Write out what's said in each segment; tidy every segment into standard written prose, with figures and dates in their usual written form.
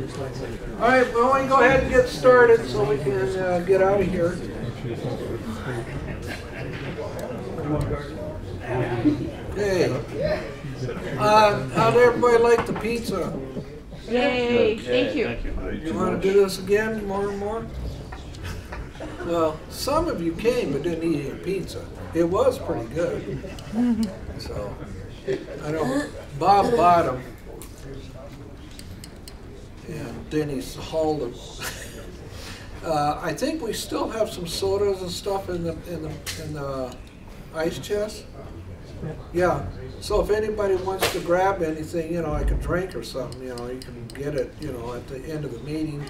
All right, well, why don't you go ahead and get started so we can get out of here. Hey, how'd everybody like the pizza? Yay, thank you. You want to do this again more and more? Well, some of you came but didn't eat any pizza. It was pretty good. So, I know Bob bought them. And Denny's hauled them. I think we still have some sodas and stuff in the ice chest. Yeah. So if anybody wants to grab anything, you know, like a drink or something, you know, you can get it, you know, at the end of the meeting.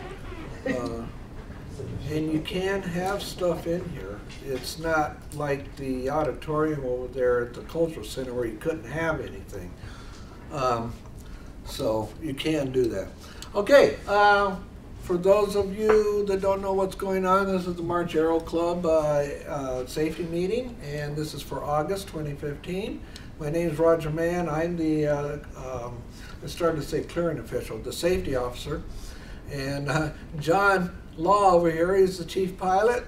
And you can have stuff in here. It's not like the auditorium over there at the Cultural Center where you couldn't have anything. So you can do that. Okay, for those of you that don't know what's going on, this is the March Aero Club safety meeting, and this is for August 2015. My name is Roger Mann. I'm the, I started to say clearing official, the safety officer. And John Law over here, he's the chief pilot.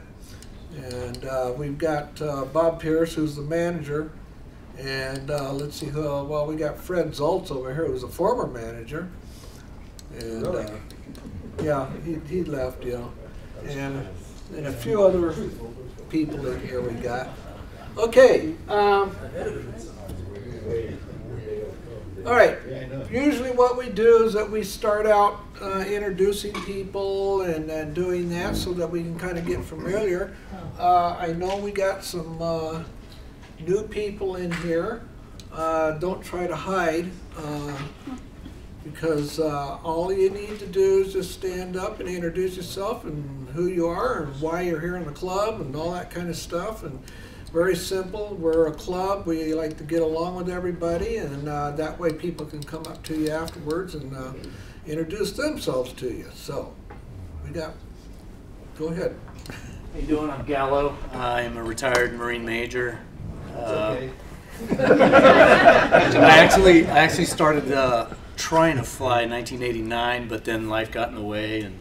And we've got Bob Pierce, who's the manager. And let's see who, well, we got Fred Zoltz over here, who's a former manager. And yeah, he left, you know. And a few other people in here we got. Okay. All right. Usually what we do is that we start out introducing people and doing that so that we can kind of get familiar. I know we got some new people in here. Don't try to hide because all you need to do is just stand up and introduce yourself and who you are and why you're here in the club and all that kind of stuff. And very simple. We're a club. We like to get along with everybody, and that way people can come up to you afterwards and introduce themselves to you. So, go ahead. How you doing? I'm Gallo. I'm a retired Marine Major. Okay. I actually started trying to fly in 1989, but then life got in the way and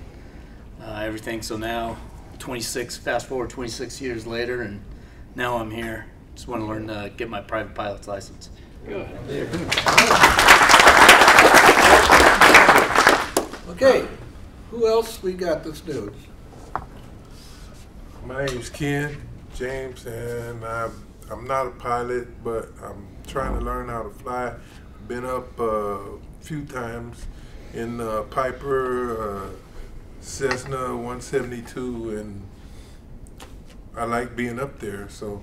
everything. So now, fast forward 26 years later, and now I'm here. Just want to learn to get my private pilot's license. Good. Okay, who else we got that's new? My name's Ken James, and I'm not a pilot, but I'm trying to learn how to fly. Been up a few times in Piper, Cessna 172, and I like being up there, so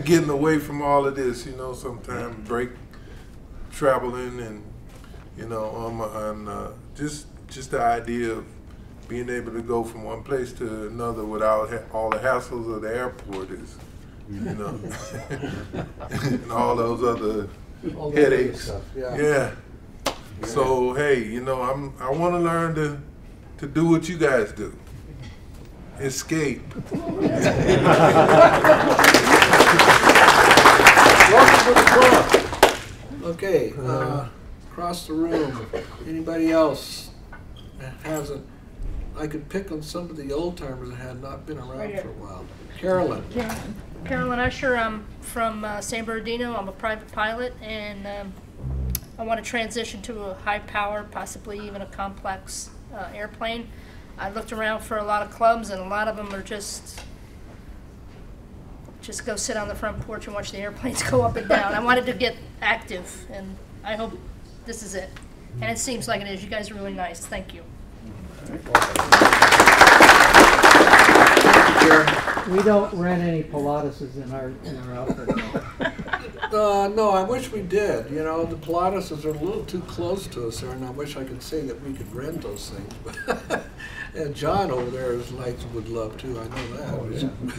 getting away from all of this, you know, sometimes break traveling and, you know, on just the idea of being able to go from one place to another without all the hassles of the airport is, you know, and all those other headaches. Yeah. So hey, you know, I want to learn to do what you guys do. Escape. Welcome to the club. Okay, across the room, anybody else that hasn't? I could pick on some of the old timers that had not been around for a while. Carolyn. Carolyn Usher. I'm from San Bernardino. I'm a private pilot, and I want to transition to a high power, possibly even a complex airplane. I looked around for a lot of clubs, and a lot of them are just go sit on the front porch and watch the airplanes go up and down. I wanted to get active, and I hope this is it. And it seems like it is. You guys are really nice. Thank you. We don't rent any Pilatuses in our outfit. No, I wish we did. You know, the Pilatuses are a little too close to us there, and I wish I could say that we could rent those things. But and John over there is like would love to. I know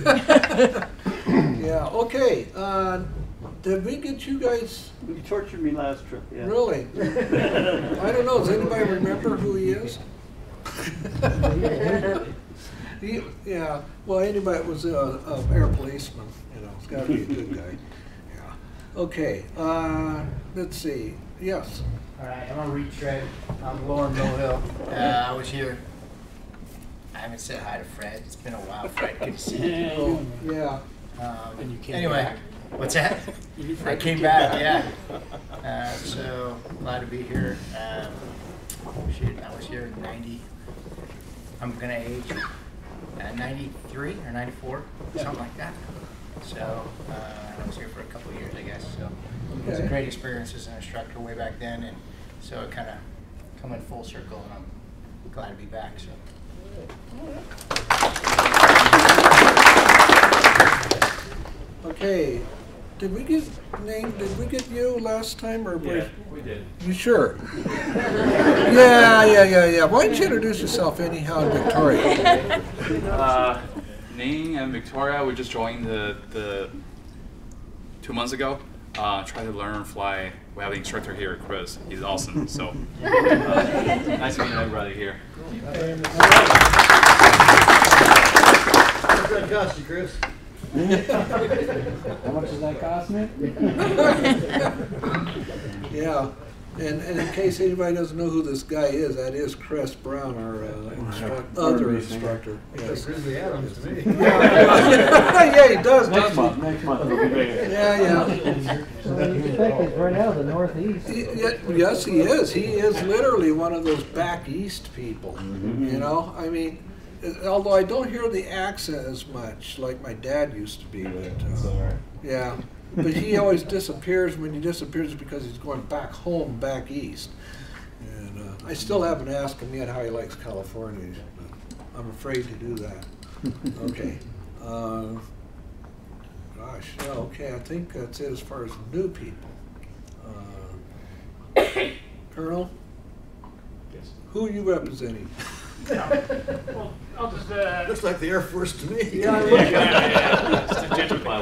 that. Yeah. Okay. Did we get you guys? You tortured me last trip. Yeah. Really? I don't know. Does anybody remember who he is? Yeah. Well, anybody that was an air policeman, you know, it's got to be a good guy. Yeah. Okay. Let's see. Yes. All right, I'm a retread. I'm Lauren Millhill. I was here. I haven't said hi to Fred. It's been a while, Fred. Good to see you. Yeah. And you came Anyway, back? what's that? I came back, yeah. So glad to be here. Shoot, I was here in 90. I'm gonna age 93 or 94, something like that. So I was here for a couple of years, I guess. So it was a great experience as an instructor way back then, and so it kind of come in full circle, and I'm glad to be back. So. Okay, did we get you last time, or Yeah, we did. you sure? Yeah. Why don't you introduce yourself anyhow, Victoria? Ning and Victoria, we just joined the 2 months ago. Try to learn fly. We have an instructor here, Chris. He's awesome. So nice to meet everybody here. What's that cost you, Chris? How much does that cost me? Yeah, and in case anybody doesn't know who this guy is, that is Chris Brown, our other instructor. Yes. Grizzly Adams to me. Yeah, he does. Next month it'll be bigger. Yeah. So you expect it's right out of the Northeast. Yes, he is. He is literally one of those back east people. You know, I mean, although I don't hear the accent as much like my dad used to be. But, yeah, but he always disappears. When he disappears, it's because he's going back home, back east. And I still haven't asked him yet how he likes California. But I'm afraid to do that. Okay. Gosh, yeah, okay, I think that's it as far as new people. Colonel? Yes. Who are you representing? Well, I'll just, Looks like the Air Force to me.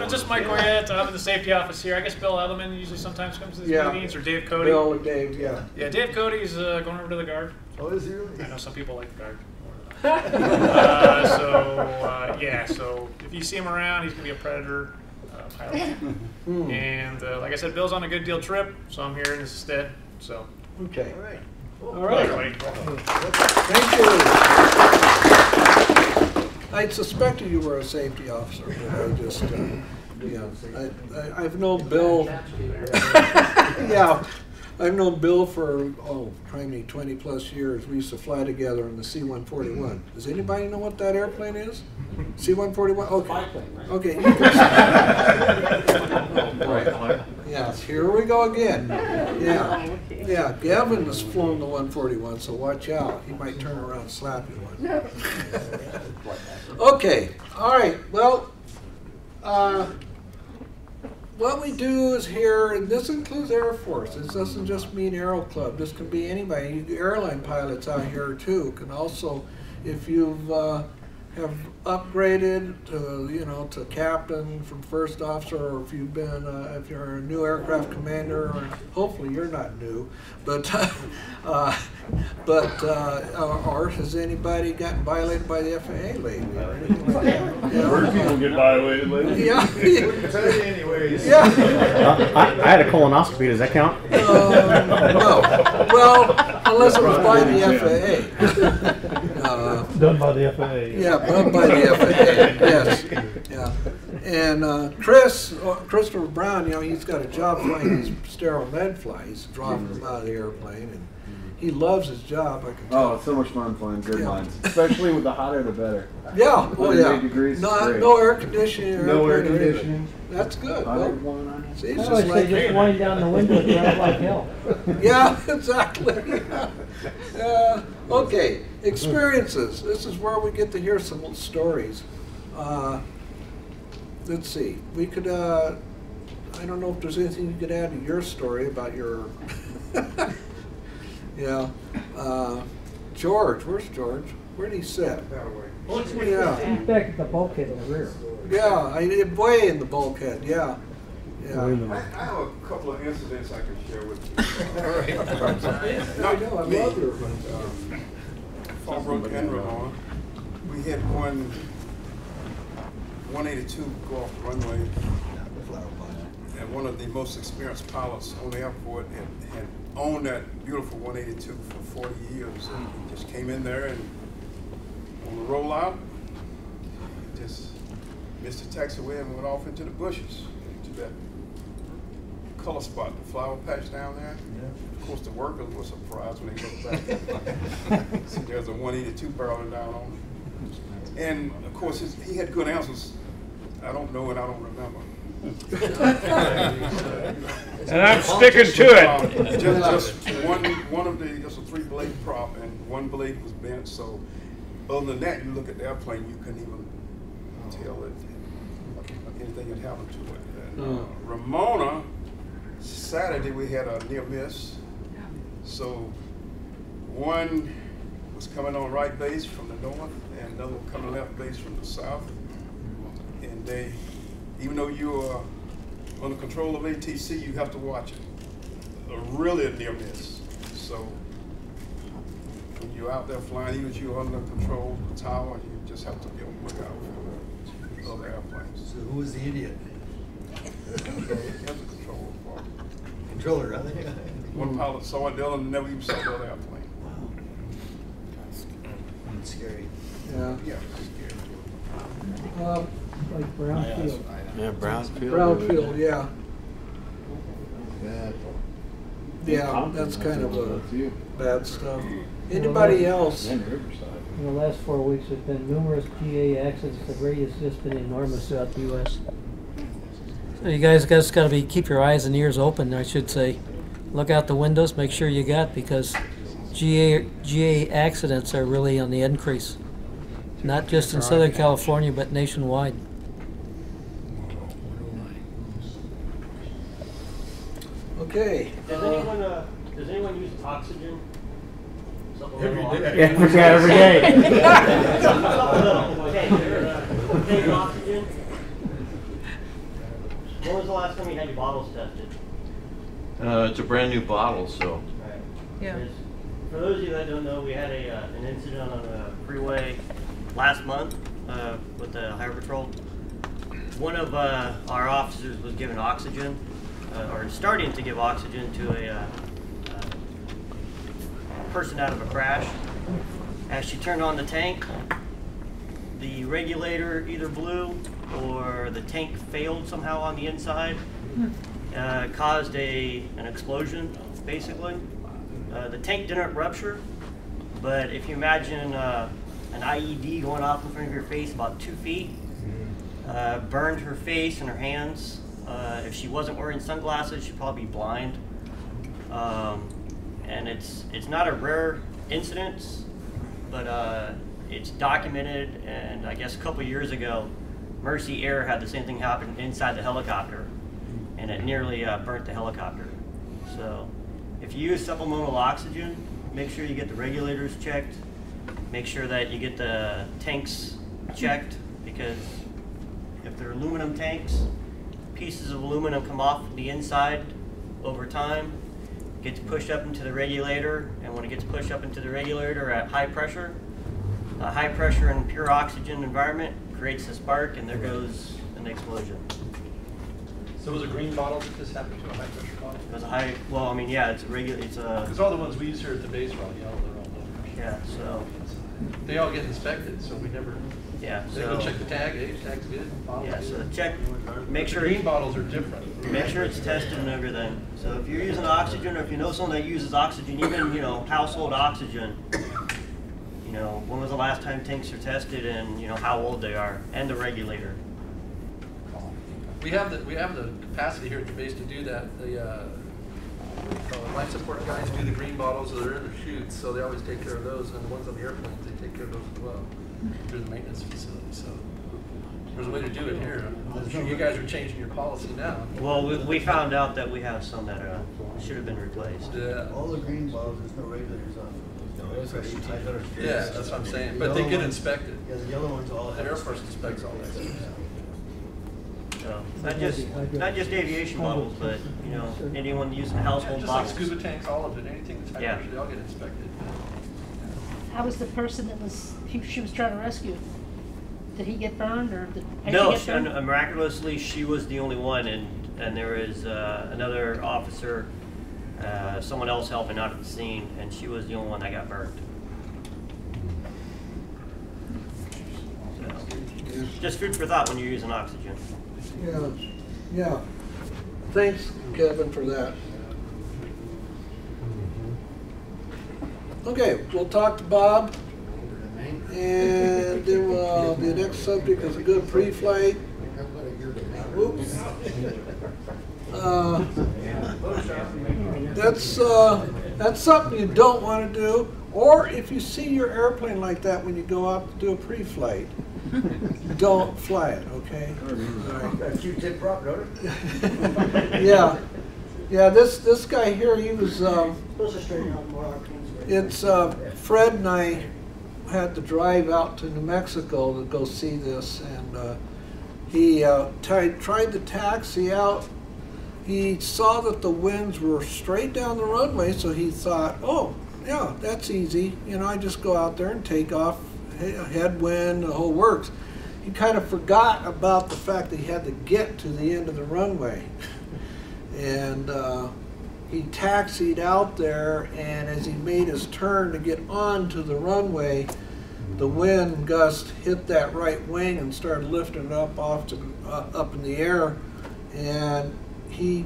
just Mike Goyette. I'm in the safety office here. I guess Bill Edelman usually sometimes comes to these meetings, or Dave Cody. Bill and Dave, yeah. Yeah, Dave Cody's going over to the Guard. Oh, is he really? I know some people like the Guard. So if you see him around, he's going to be a Predator pilot. And like I said, Bill's on a good deal trip, so I'm here in his stead. So. Okay. All right. All right. Thank you. I suspected you were a safety officer, but I just, I've known Bill. Yeah. I've known Bill for, probably 20 plus years. We used to fly together in the C-141. Does anybody know what that airplane is? C-141? Okay. Okay. Yes, here we go again. Yeah, Gavin has flown the 141, so watch out. He might turn around and slap you one. Okay, all right, well, what we do is here, and this includes Air Force. This doesn't just mean Aero Club. This can be anybody. Airline pilots out here too can also, if you've have upgraded to to captain from first officer, or if you've been if you're a new aircraft commander, or hopefully you're not new, but or has anybody gotten violated by the FAA lately or anything like that? Heard people get violated lately. Yeah. Wouldn't tell you anyways. Yeah. I had a colonoscopy. Does that count? No. Well, unless it was by the FAA. Done by the FAA. Yeah, done by the FAA. Yes. Yeah. And Christopher Brown, he's got a job flying these sterile med flies, dropping them out of the airplane, and he loves his job. I can tell. Oh, it's so much fun flying grid lines, especially with the hotter the better. Yeah. Oh, yeah. 108 degrees. No air conditioning. No air conditioning. That's good. Hotter Well, blowing on you. see, it's I just always say like just wind down the window and drive like hell. Yeah, exactly. Okay, experiences. This is where we get to hear some little stories. Let's see. We could, I don't know if there's anything you could add to your story about your, George, where's George? Where'd he sit? Yeah, He's back at the bulkhead in the rear. yeah, way in the bulkhead, yeah. Yeah. I have a couple of incidents I can share with you. All right. I know, I love your Fallbrook and Ramon. We had 182 go off the runway, and one of the most experienced pilots on the airport had owned that beautiful 182 for 40 years, and he just came in there and on the rollout, just missed the taxiway and went off into the bushes, to that color spot, the flower patch down there. Yeah. Of course, the workers were surprised when they looked back. See, there's a 182 barreling down on it. And of course, he had good answers. I don't know and I don't remember. And I'm sticking to it. Just one of the, just a 3-blade prop, and one blade was bent. So other than that, you look at the airplane, you couldn't even tell that anything had happened to it. And, Ramona, Saturday we had a near miss. So one was coming on right base from the north, and another one coming left base from the south. And they, even though you are under control of ATC, you have to watch it. Really a near miss. So when you're out there flying, even if you're under control of the tower, you just have to be on the lookout for other airplanes. So who was the idiot? He has a control part. Controller, huh? One pilot saw it, the other never even saw the other airplane. That's scary. Yeah. Yeah, scary. Like Brownfield. Yeah, Brownfield. Brownfield, yeah. Yeah. Yeah, that's kind of a bad stuff. Anybody else? And Riverside. In the last 4 weeks, there's been numerous GA accidents. The rate has just been enormous throughout the U.S. So you guys got to keep your eyes and ears open, I should say. Look out the windows, make sure you got, because GA accidents are really on the increase. Not just in Southern California, but nationwide. Okay. Does anyone use oxygen? Every day. Every day. Take oxygen. When was the last time you had your bottles tested? It's a brand new bottle, so. Right. Yeah. For those of you that don't know, we had an incident on the freeway last month with the Highway Patrol. One of our officers was given oxygen, or starting to give oxygen to a person out of a crash. As she turned on the tank, the regulator either blew or the tank failed somehow on the inside, caused an explosion, basically. The tank didn't rupture, but if you imagine an IED going off in front of your face about 2 feet, burned her face and her hands. If she wasn't wearing sunglasses, she'd probably be blind. And it's not a rare incident, but it's documented. And I guess a couple years ago, Mercy Air had the same thing happen inside the helicopter, and it nearly burnt the helicopter. So if you use supplemental oxygen, make sure you get the regulators checked. Make sure that you get the tanks checked, because if they're aluminum tanks, pieces of aluminum come off the inside over time, gets pushed up into the regulator, and when it gets pushed up into the regulator at high pressure and pure oxygen environment creates a spark, and there goes an explosion. So it was a green bottle that this happened to, a high pressure bottle? It was a high, well, I mean, yeah, it's a regular, it's a... Because all the ones we use here at the base are all yellow, they're all low pressure. Yeah, so... They all get inspected, so we never... Yeah, They go check the tag, hey, tag's good, bottle's yeah, good. so check, make sure... Green bottles are different. Make sure it's tested and everything. So if you're using oxygen, or if you know someone that uses oxygen, even, you know, household oxygen, you know, when was the last time tanks are tested, and, you know, how old they are, and the regulator. We have the capacity here at the base to do that. The life support guys do the green bottles, so they're in the chutes, so they always take care of those, and the ones on the airplanes, they take care of those as well through the maintenance facility. So there's a way to do it here. I'm sure you guys are changing your policy now. Well, we found out that we have some that should have been replaced. Yeah. All the green bottles, there's no regulators on them. Yeah, that's what I'm saying. But they get inspected. Yeah, the yellow ones all. The Air Force inspects all that stuff. So not just aviation bottles, but, you know, anyone using household Just like bottles. scuba tanks, all of it, anything that's high Yeah. pressure, they all get inspected. How was the person that she was trying to rescue? Did he get burned, or did No, she get burned? miraculously she was the only one, and there was another officer someone else helping out at the scene, and she was the only one that got burned. So, just food for thought when you're using oxygen. Yeah, yeah. Thanks, Kevin, for that. Okay, we'll talk to Bob, and then the next subject is a good pre-flight. Oops. That's something you don't want to do, or if you see your airplane like that when you go out to do a pre-flight, don't fly it, okay? A Q-tip prop, don't it? Yeah, yeah. This guy here, he was. Those are straight out more It's Fred and I had to drive out to New Mexico to go see this, and he tried to taxi out. He saw that the winds were straight down the runway, so he thought, oh, yeah, that's easy. You know, I just go out there and take off, headwind, the whole works. He kind of forgot about the fact that he had to get to the end of the runway. And he taxied out there, and as he made his turn to get onto the runway, the wind gust hit that right wing and started lifting it up up in the air, and he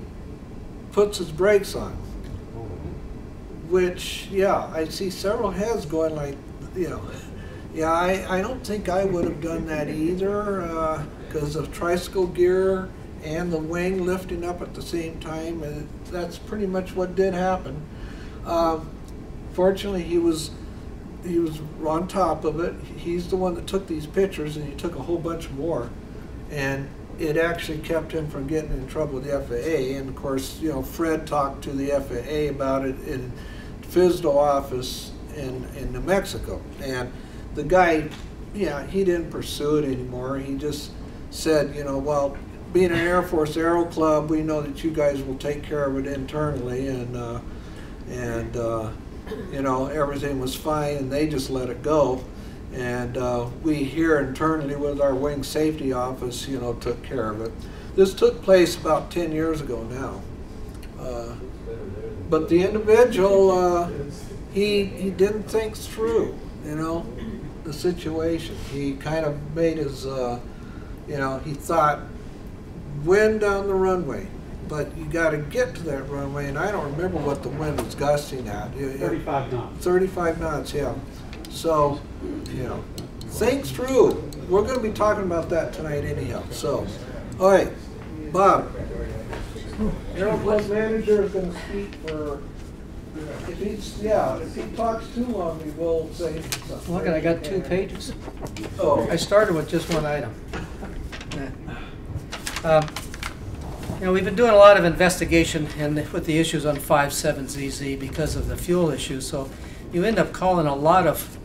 puts his brakes on. Which, yeah, I see several heads going like, you know, yeah, I don't think I would have done that either, because of tricycle gear and the wing lifting up at the same time, and that's pretty much what did happen. Fortunately, he was on top of it. He's the one that took these pictures, and he took a whole bunch more, and it actually kept him from getting in trouble with the FAA. And of course, you know, Fred talked to the FAA about it in FSDO office in New Mexico, and the guy, yeah, he didn't pursue it anymore. He just said, you know, well, being an Air Force Aero Club, we know that you guys will take care of it internally, and you know, everything was fine, and they just let it go. And we here internally with our wing safety office, you know, took care of it. This took place about 10 years ago now. But the individual, he didn't think through, you know, the situation. He kind of made his, you know, he thought, wind down the runway, but you got to get to that runway, and I don't remember what the wind was gusting at. 35 knots. 35 knots, yeah. So, you know, think through. We're going to be talking about that tonight anyhow. So, all right, Bob, Aero Club manager is going to speak for. If he talks too long, we will say something. Look, I got 2 pages. Oh, I started with just one item. You know, we've been doing a lot of investigation with the issues on 57ZZ because of the fuel issues. So you end up calling a lot of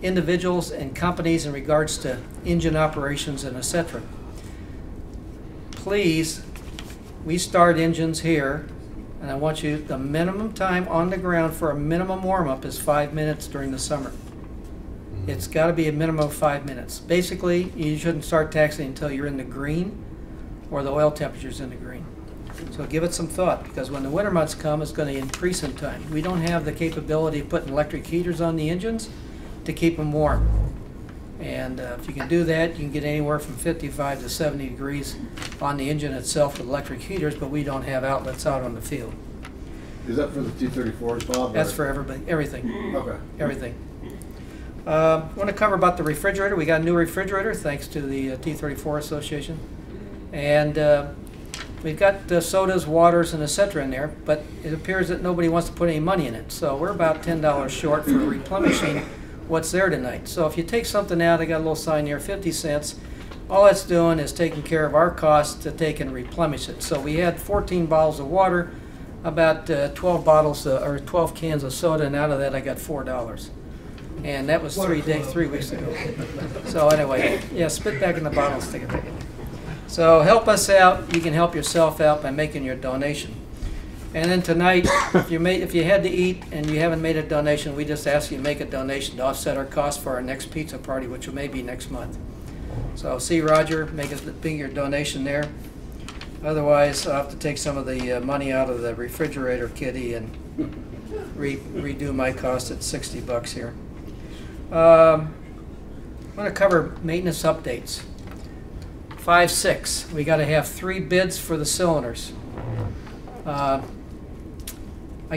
individuals and companies in regards to engine operations and etc. Please, we start engines here, and I want you, the minimum time on the ground for a minimum warm-up is 5 minutes during the summer. It's got to be a minimum of 5 minutes. Basically, you shouldn't start taxiing until you're in the green or the oil temperature's in the green. So give it some thought, because when the winter months come, it's going to increase in time. We don't have the capability of putting electric heaters on the engines to keep them warm. And if you can do that, you can get anywhere from 55 to 70 degrees on the engine itself with electric heaters, but we don't have outlets out on the field. Is that for the T-34s, Bob? That's for everybody, everything. Okay. Everything. I want to cover about the refrigerator. We got a new refrigerator thanks to the T-34 Association. And we've got sodas, waters, and etc. in there, but it appears that nobody wants to put any money in it. So we're about $10 short for replenishing what's there tonight. So if you take something out, I got a little sign here, 50 cents. All that's doing is taking care of our cost to take and replenish it. So we had 14 bottles of water, about 12 bottles or 12 cans of soda, and out of that I got $4. And that was 3 weeks ago. So anyway, yeah, spit back in the bottle and stick it back in there. So help us out. You can help yourself out by making your donation. And then tonight, if you had to eat and you haven't made a donation, we just ask you to make a donation to offset our cost for our next pizza party, which will maybe next month. So see Roger, make your donation there. Otherwise, I'll have to take some of the money out of the refrigerator kitty and redo my cost at 60 bucks here. I'm going to cover maintenance updates. 5.6, we got to have 3 bids for the cylinders. I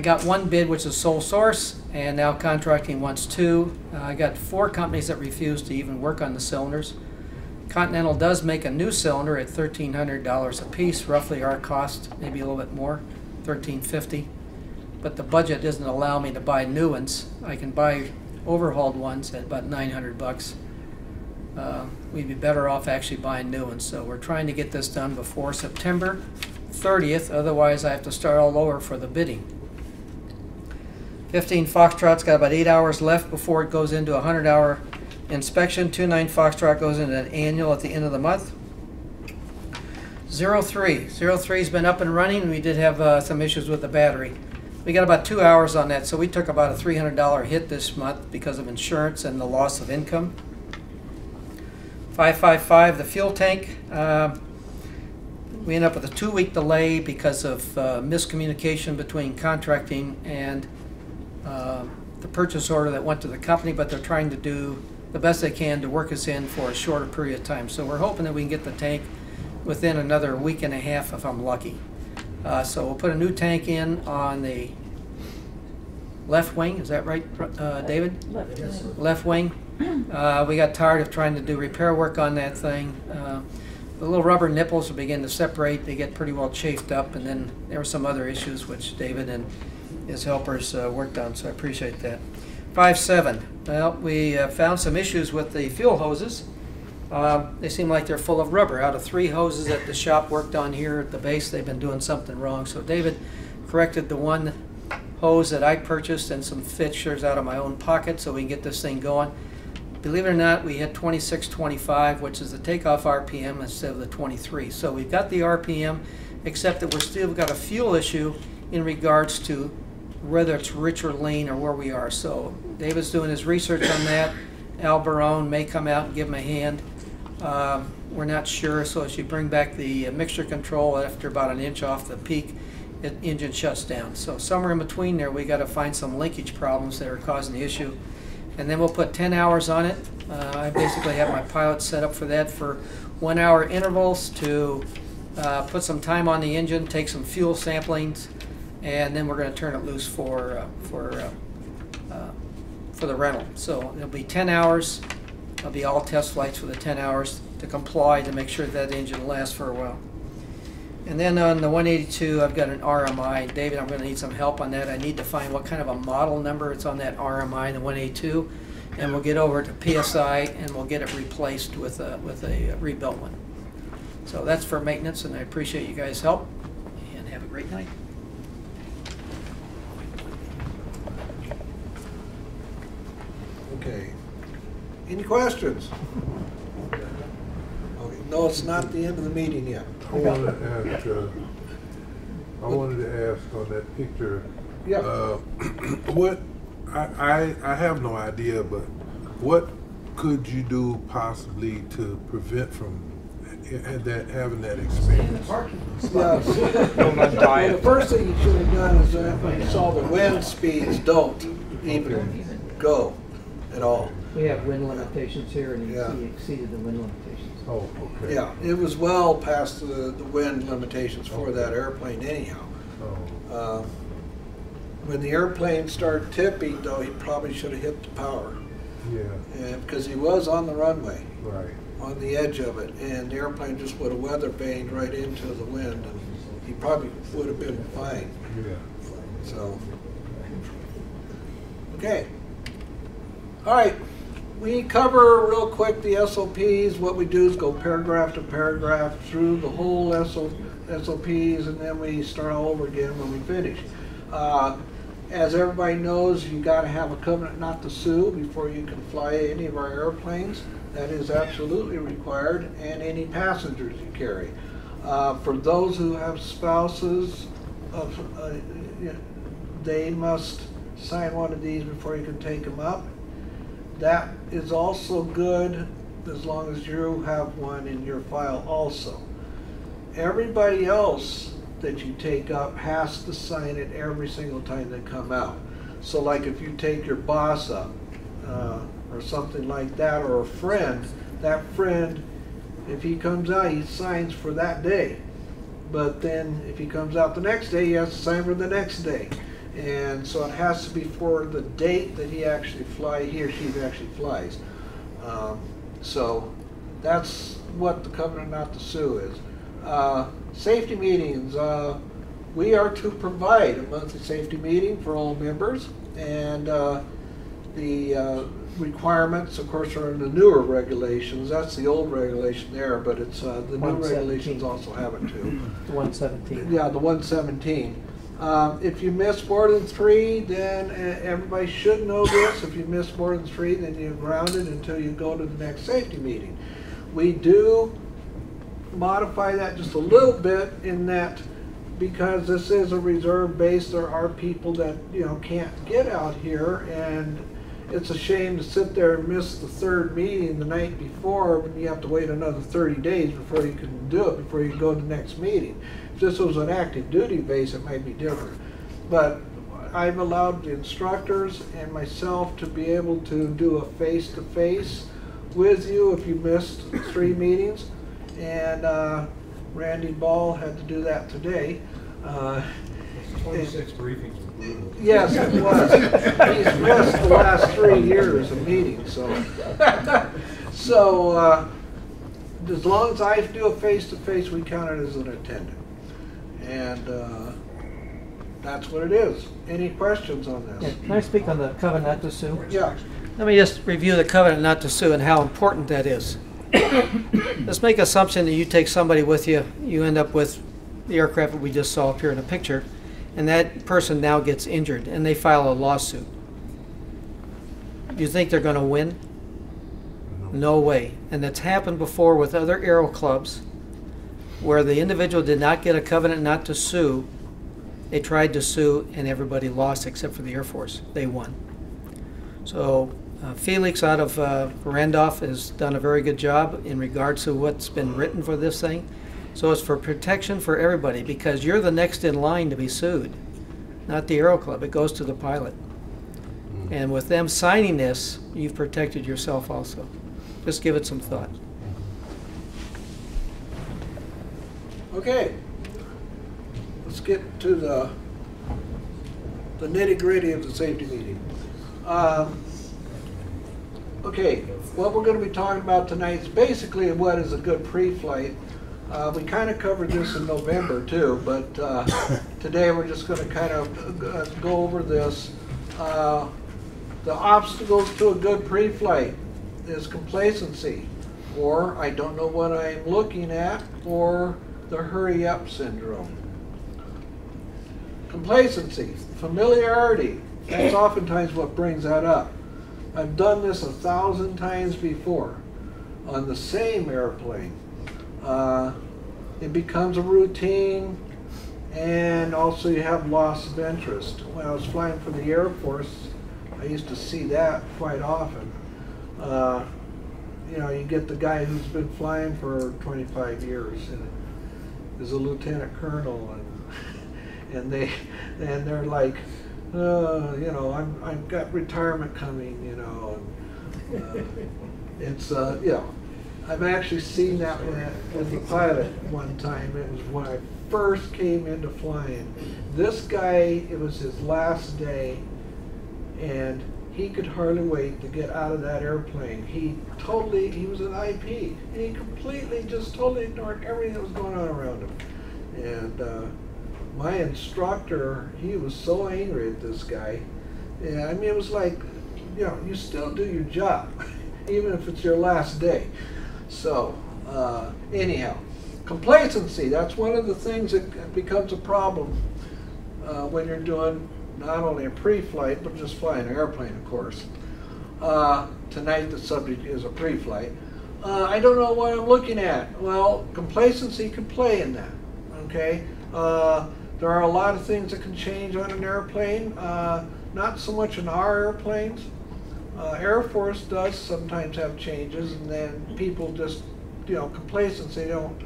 got 1 bid, which is sole source, and now contracting wants 2. I got 4 companies that refuse to even work on the cylinders. Continental does make a new cylinder at $1,300 a piece, roughly our cost, maybe a little bit more, $1,350. But the budget doesn't allow me to buy new ones. I can buy overhauled ones at about 900 bucks. We'd be better off actually buying new ones. So we're trying to get this done before September 30th. Otherwise, I have to start all over for the bidding. 15 Foxtrot's got about 8 hours left before it goes into a 100-hour inspection. 29 Foxtrot goes into an annual at the end of the month. 03's been up and running. We did have some issues with the battery. We got about 2 hours on that, so we took about a $300 hit this month because of insurance and the loss of income. 555, the fuel tank. We end up with a 2-week delay because of miscommunication between contracting and the purchase order that went to the company, but they're trying to do the best they can to work us in for a shorter period of time. So we're hoping that we can get the tank within another week and a half if I'm lucky. So we'll put a new tank in on the left wing. Is that right, David? Left wing. We got tired of trying to do repair work on that thing. The little rubber nipples will begin to separate. They get pretty well chafed up, and then there were some other issues which David and his helpers worked on, so I appreciate that. 5.7. Well, we found some issues with the fuel hoses. They seem like they're full of rubber. Out of 3 hoses that the shop worked on here at the base, they've been doing something wrong. So David corrected the one hose that I purchased and some fixtures out of my own pocket so we can get this thing going. Believe it or not, we hit 2625, which is the takeoff RPM instead of the 23. So we've got the RPM, except that we're still got a fuel issue in regards to whether it's rich or lean or where we are. So David's doing his research on that. Al Barone may come out and give him a hand. We're not sure, so as you bring back the mixture control after about an inch off the peak, the engine shuts down. So somewhere in between there, we got to find some linkage problems that are causing the issue. And then we'll put 10 hours on it. I basically have my pilot set up for that for 1-hour intervals to put some time on the engine, take some fuel samplings, and then we're going to turn it loose for the rental. So it'll be 10 hours. It'll be all test flights for the 10 hours to comply to make sure that engine lasts for a while. And then on the 182, I've got an RMI. David, I'm going to need some help on that. I need to find what kind of a model number it's on that RMI, the 182, and we'll get over to PSI and we'll get it replaced with a rebuilt one. So that's for maintenance, and I appreciate you guys' help, and have a great night. Okay. Any questions? Okay. No, it's not the end of the meeting yet. I wanted to ask on that picture. Yeah. What I have no idea, but what could you do possibly to prevent from having that experience? Yes. Well, the first thing you should have done is when you saw the wind speeds don't even go at all. We have wind limitations here, and he exceeded the wind limitations. Oh, okay. Yeah, it was well past the wind limitations for that airplane anyhow. Oh. When the airplane started tipping, though, he probably should have hit the power. Yeah. Because he was on the runway. Right. On the edge of it, and the airplane just would have weather vaned right into the wind, and he probably would have been fine. Yeah. So, okay. All right. We cover real quick the SOPs. What we do is go paragraph to paragraph through the whole SOPs, and then we start all over again when we finish. As everybody knows, you got to have a covenant not to sue before you can fly any of our airplanes. That is absolutely required, and any passengers you carry. For those who have spouses, they must sign one of these before you can take them up. That is also good as long as you have one in your file also. everybody else that you take up has to sign it every single time they come out. So like if you take your boss up, or something like that, or a friend, that friend, if he comes out, he signs for that day. But then if he comes out the next day, he has to sign for the next day. And so it has to be for the date that he or she actually flies. So that's what the covenant not to sue is. Safety meetings, we are to provide a monthly safety meeting for all members, and the requirements, of course, are in the newer regulations. That's the old regulation there, but it's the new regulations also have it too. The 117. Yeah, the 117. If you miss more than 3, then everybody should know this. If you miss more than 3, then you're grounded until you go to the next safety meeting. We do modify that just a little bit in that because this is a reserve base, there are people that can't get out here, and it's a shame to sit there and miss the 3rd meeting the night before when you have to wait another 30 days before you can do it, before you go to the next meeting. If this was an active duty base, it might be different. But I've allowed the instructors and myself to be able to do a face-to-face with you if you missed 3 meetings. And Randy Ball had to do that today. 26 briefings. Yes, it was. He's missed the last 3 years of meetings, so as long as I do a face-to-face, we count it as an attendant, and that's what it is. Any questions on this? Yeah, can I speak on the covenant not to sue? Yeah. Let me just review the covenant not to sue and how important that is. Let's make assumption that you take somebody with you, you end up with the aircraft that we just saw up here in the picture, and that person now gets injured and they file a lawsuit. Do you think they're going to win? No way. And that's happened before with other Aero clubs where the individual did not get a covenant not to sue. They tried to sue and everybody lost except for the Air Force. They won. So Felix out of Randolph has done a very good job in regards to what's been written for this thing. So it's for protection for everybody because you're the next in line to be sued, not the Aero Club. It goes to the pilot. And with them signing this, you've protected yourself also. Just give it some thought. Okay. Let's get to the nitty-gritty of the safety meeting. Okay, what we're going to be talking about tonight is basically what is a good pre-flight. We kind of covered this in November too, but today we're just going to kind of go over this. The obstacles to a good pre-flight is complacency, or I don't know what I'm looking at, or the hurry-up syndrome. Complacency, familiarity, that's oftentimes what brings that up. I've done this 1,000 times before on the same airplane. It becomes a routine, and also you have loss of interest. When I was flying for the Air Force, I used to see that quite often. You get the guy who's been flying for 25 years and is a lieutenant colonel, and they're like, I've got retirement coming, it's I've actually seen that with the pilot one time. It was when I first came into flying. This guy, it was his last day, and he could hardly wait to get out of that airplane. He was an IP, and he completely, just totally ignored everything that was going on around him. And my instructor, he was so angry at this guy. Yeah, I mean, it was like, you still do your job, even if it's your last day. So, anyhow, complacency, that's one of the things that becomes a problem when you're doing not only a pre-flight, but just flying an airplane, of course. Tonight the subject is a pre-flight. I don't know what I'm looking at. Well, complacency can play in that, okay? There are a lot of things that can change on an airplane, not so much in our airplanes. Air Force does sometimes have changes, and then people just, complacency, they don't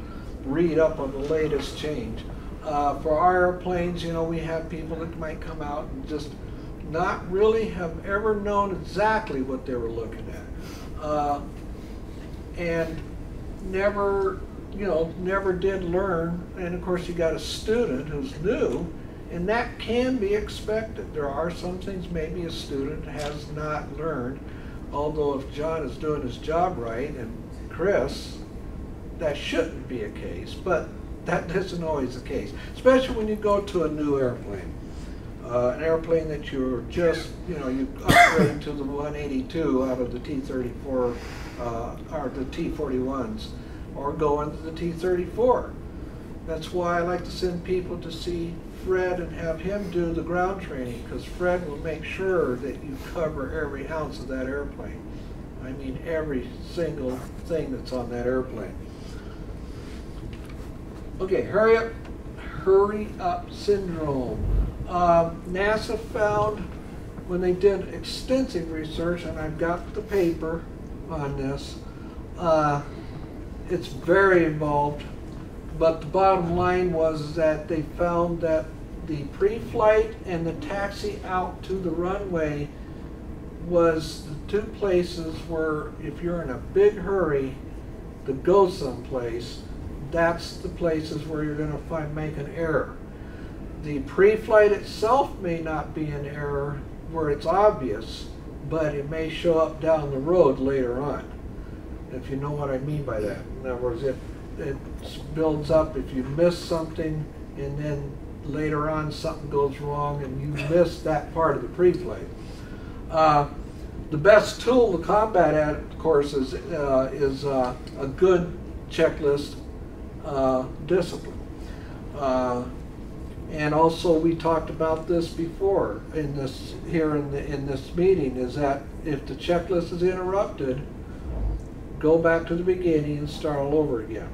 read up on the latest change. For our airplanes, you know, we have people that might come out and just not really have ever known exactly what they were looking at. And never, you know, never did learn. And of course you got a student who's new, and that can be expected. There are some things maybe a student has not learned, although if John is doing his job right, and Chris, that shouldn't be a case, but that isn't always the case, especially when you go to a new airplane. An airplane that you're just, you know, you upgrade to the 182 out of the T-34 or the T-41s, or go into the T-34. That's why I like to send people to see Fred and have him do the ground training, because Fred will make sure that you cover every ounce of that airplane. I mean every single thing that's on that airplane. Okay, hurry up syndrome. NASA found, when they did extensive research, and I've got the paper on this, it's very involved, but the bottom line was that they found that the pre-flight and the taxi out to the runway was the two places where, if you're in a big hurry to go someplace, that's the places where you're going to make an error. The pre-flight itself may not be an error where it's obvious, but it may show up down the road later on, if you know what I mean by that. In other words, it builds up if you miss something, and then later on something goes wrong and you miss that part of the pre-flight. The best tool to combat that, of course, is a good checklist discipline. And also, we talked about this before in this meeting, is that if the checklist is interrupted, go back to the beginning and start all over again.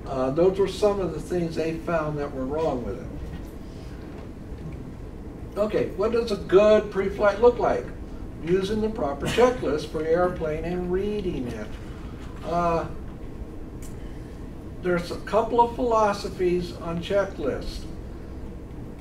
Those were some of the things they found that were wrong with it. Okay, what does a good pre-flight look like? Using the proper checklist for your airplane and reading it. There's a couple of philosophies on checklists.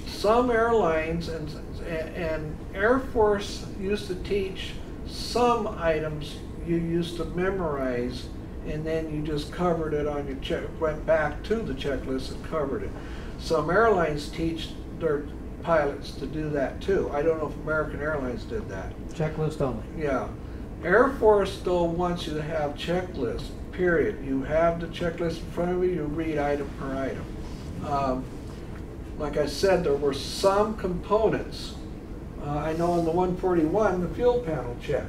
Some airlines and Air Force used to teach some items you used to memorize, and then you just covered it on your went back to the checklist and covered it. Some airlines teach their pilots to do that too. I don't know if American Airlines did that. Checklist only. Yeah. Air Force though wants you to have checklists, period. You have the checklist in front of you, you read item per item. Like I said, there were some components. I know in the 141, the fuel panel check,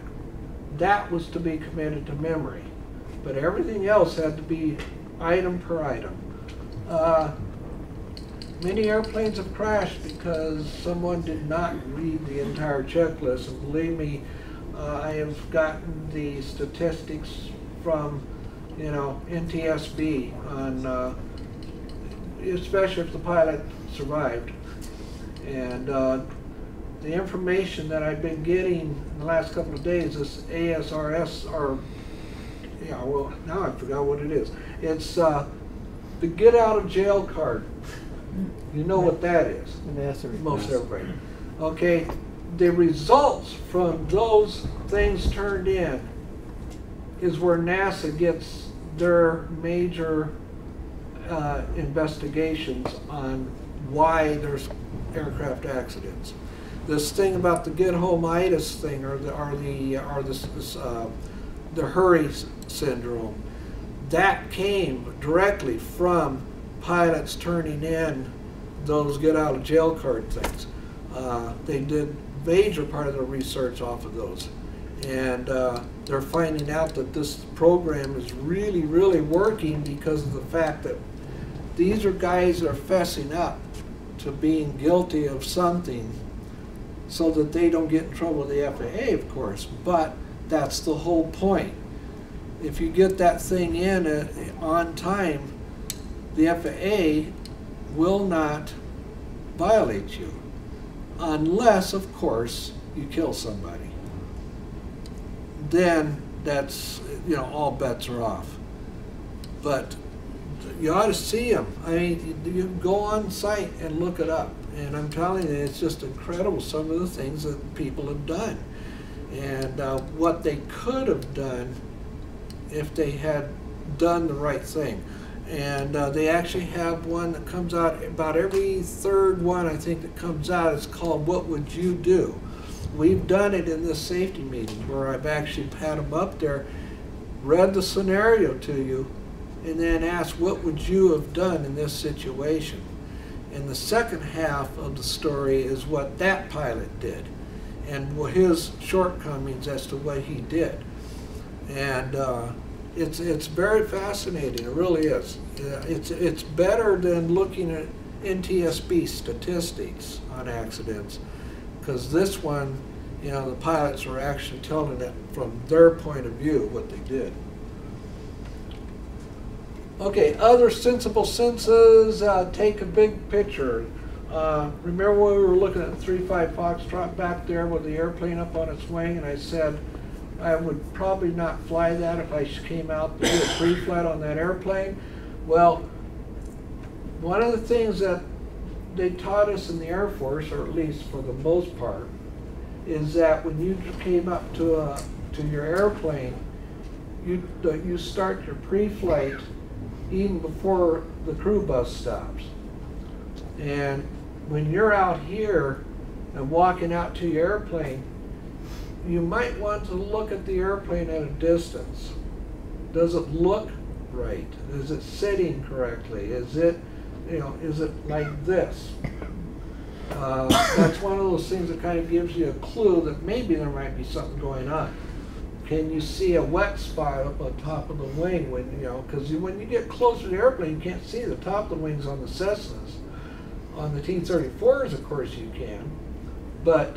that was to be committed to memory. But everything else had to be item per item. Many airplanes have crashed because someone did not read the entire checklist. And believe me, I have gotten the statistics from, you know, NTSB on, especially if the pilot survived. And the information that I've been getting in the last couple of days is ASRS, or, yeah, well, now I forgot what it is. It's the get out of jail card. You know what that is? Most everybody. Okay, the results from those things turned in is where NASA gets their major investigations on why there's aircraft accidents. This thing about the get home-itis thing, or the hurry syndrome, that came directly from pilots turning in those get out of jail card things. They did major part of their research off of those, and they're finding out that this program is really, really working because of the fact that these are guys that are fessing up to being guilty of something so that they don't get in trouble with the FAA, of course, but that's the whole point. If you get that thing in on time, the FAA will not violate you, unless, of course, you kill somebody. Then that's, you know, all bets are off. But you ought to see them. I mean, you go on site and look it up. And I'm telling you, it's just incredible some of the things that people have done. And what they could have done if they had done the right thing. And they actually have one that comes out about every third one, I think, that comes out. It's called What Would You Do? We've done it in this safety meeting where I've actually had them up there, read the scenario to you, and then asked what would you have done in this situation. And the second half of the story is what that pilot did and his shortcomings as to what he did. And it's very fascinating, it really is. It's better than looking at NTSB statistics on accidents, because this one, you know, the pilots are actually telling it from their point of view what they did. Okay, other sensible senses, take a big picture. Remember when we were looking at the 3-5 Foxtrot back there with the airplane up on its wing, and I said I would probably not fly that if I came out to do a pre-flight on that airplane? Well, one of the things that they taught us in the Air Force, or at least for the most part, is that when you came up to your airplane, you start your pre-flight even before the crew bus stops. And when you're out here and walking out to your airplane, you might want to look at the airplane at a distance. Does it look right? Is it sitting correctly? Is it, you know, is it like this? That's one of those things that kind of gives you a clue that maybe there might be something going on. Can you see a wet spot up on top of the wing when, you know, because when you get closer to the airplane, you can't see the top of the wings on the Cessnas. On the T-34s, of course, you can. But